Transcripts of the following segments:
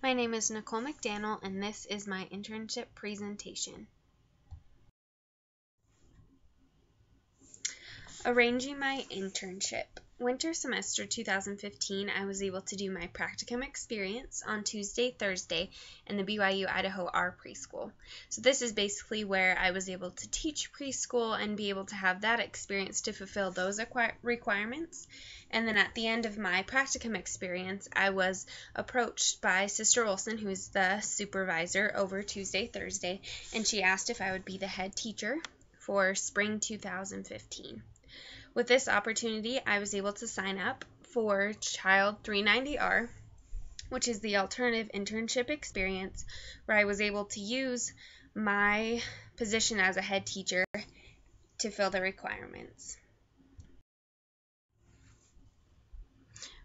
My name is Nicole McDanel, and this is my internship presentation. Arranging my internship. Winter semester 2015, I was able to do my practicum experience on Tuesday, Thursday in the BYU Idaho R preschool. So this is basically where I was able to teach preschool and be able to have that experience to fulfill those requirements. And then at the end of my practicum experience, I was approached by Sister Olson, who is the supervisor over Tuesday, Thursday, and she asked if I would be the head teacher for spring 2015. With this opportunity, I was able to sign up for Child 390R, which is the alternative internship experience, where I was able to use my position as a head teacher to fill the requirements.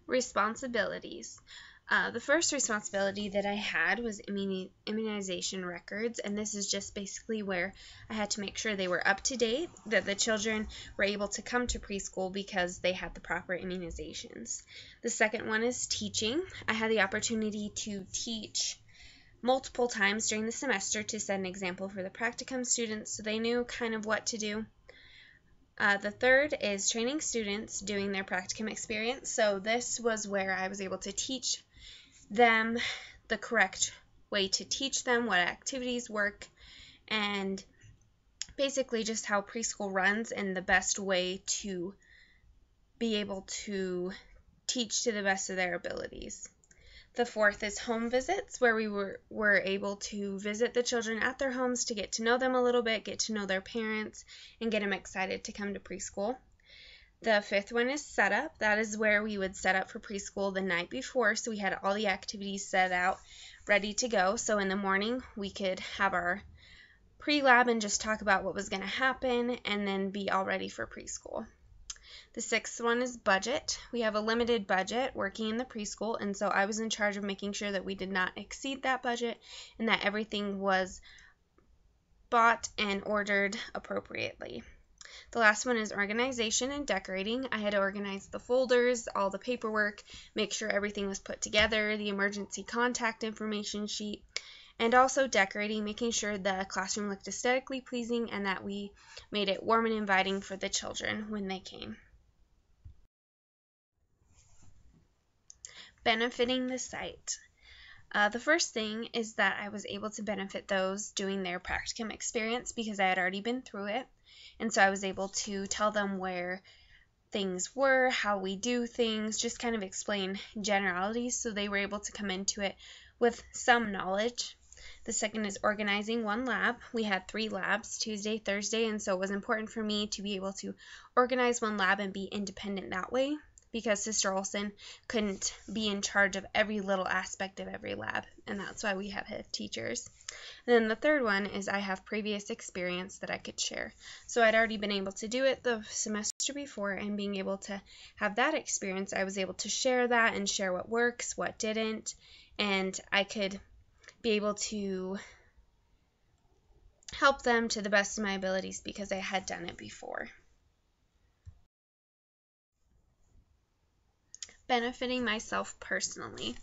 Responsibilities. The first responsibility that I had was immunization records, and this is just basically where I had to make sure they were up to date, that the children were able to come to preschool because they had the proper immunizations. The second one is teaching. I had the opportunity to teach multiple times during the semester to set an example for the practicum students so they knew kind of what to do. The third is training students doing their practicum experience. So this was where I was able to teach them the correct way to teach them, what activities work, and basically just how preschool runs and the best way to be able to teach to the best of their abilities. The fourth is home visits, where we were able to visit the children at their homes to get to know them a little bit, get to know their parents, and get them excited to come to preschool. The fifth one is setup. That is where we would set up for preschool the night before, so we had all the activities set out, ready to go. So in the morning, we could have our pre-lab and just talk about what was going to happen, and then be all ready for preschool. The sixth one is budget. We have a limited budget working in the preschool, and so I was in charge of making sure that we did not exceed that budget and that everything was bought and ordered appropriately. The last one is organization and decorating. I had to organize the folders, all the paperwork, make sure everything was put together, the emergency contact information sheet, and also decorating, making sure the classroom looked aesthetically pleasing and that we made it warm and inviting for the children when they came. Benefiting the site. The first thing is that I was able to benefit those doing their practicum experience because I had already been through it, and so I was able to tell them where things were, how we do things, just kind of explain generalities so they were able to come into it with some knowledge. The second is organizing one lab. We had 3 labs, Tuesday, Thursday, and so it was important for me to be able to organize one lab and be independent that way, because Sister Olson couldn't be in charge of every little aspect of every lab, and that's why we have head teachers. And then the third one is I have previous experience that I could share. So I'd already been able to do it the semester before, and being able to have that experience, I was able to share that and share what works, what didn't, and I could be able to help them to the best of my abilities because I had done it before. Benefiting myself personally.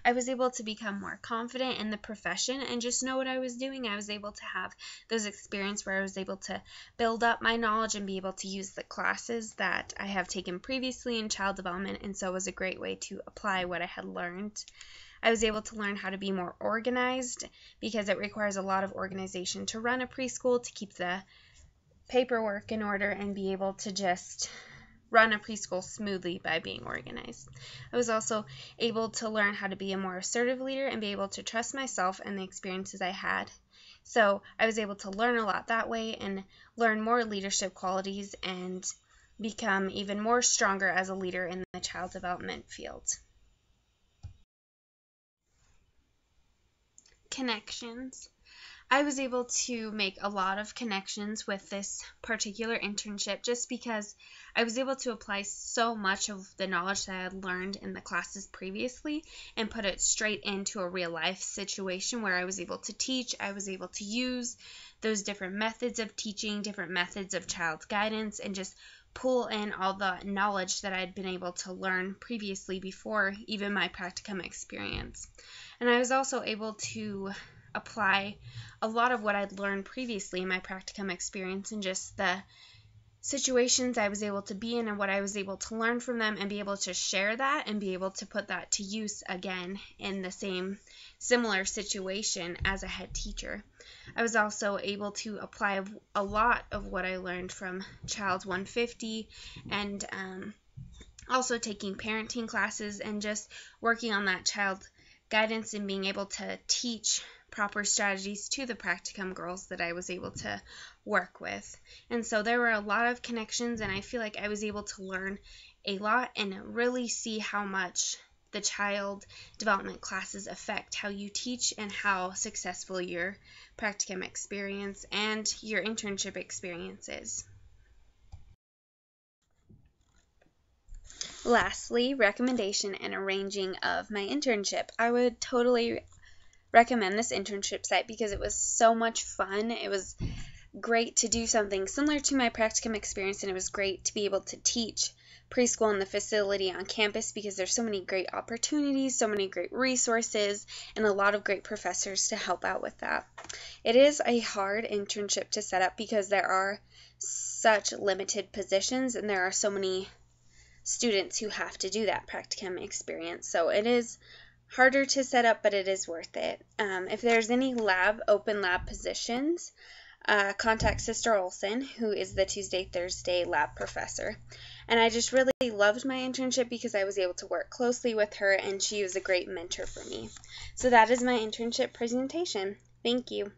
I was able to become more confident in the profession and just know what I was doing. I was able to have those experiences where I was able to build up my knowledge and be able to use the classes that I have taken previously in child development, and so it was a great way to apply what I had learned. I was able to learn how to be more organized because it requires a lot of organization to run a preschool, to keep the paperwork in order and be able to just run a preschool smoothly by being organized. I was also able to learn how to be a more assertive leader and be able to trust myself and the experiences I had. So I was able to learn a lot that way and learn more leadership qualities and become even more stronger as a leader in the child development field. Connections. I was able to make a lot of connections with this particular internship just because I was able to apply so much of the knowledge that I had learned in the classes previously and put it straight into a real life situation where I was able to teach. I was able to use those different methods of teaching, different methods of child guidance, and just pull in all the knowledge that I'd been able to learn previously before even my practicum experience. And I was also able to apply a lot of what I'd learned previously in my practicum experience and just the situations I was able to be in and what I was able to learn from them, and be able to share that and be able to put that to use again in the similar situation as a head teacher. I was also able to apply a lot of what I learned from Child 150 and also taking parenting classes and just working on that child guidance and being able to teach proper strategies to the practicum girls that I was able to work with. And so there were a lot of connections, and I feel like I was able to learn a lot and really see how much the child development classes affect how you teach and how successful your practicum experience and your internship experience is. Lastly, recommendation and arranging of my internship. I would totally recommend this internship site because it was so much fun. It was great to do something similar to my practicum experience, and it was great to be able to teach preschool in the facility on campus because there's so many great opportunities, so many great resources, and a lot of great professors to help out with that. It is a hard internship to set up because there are such limited positions and there are so many students who have to do that practicum experience. So it is harder to set up, but it is worth it. If there's any open lab positions, contact Sister Olson, who is the Tuesday-Thursday lab professor. And I just really loved my internship because I was able to work closely with her, and she was a great mentor for me. So that is my internship presentation. Thank you.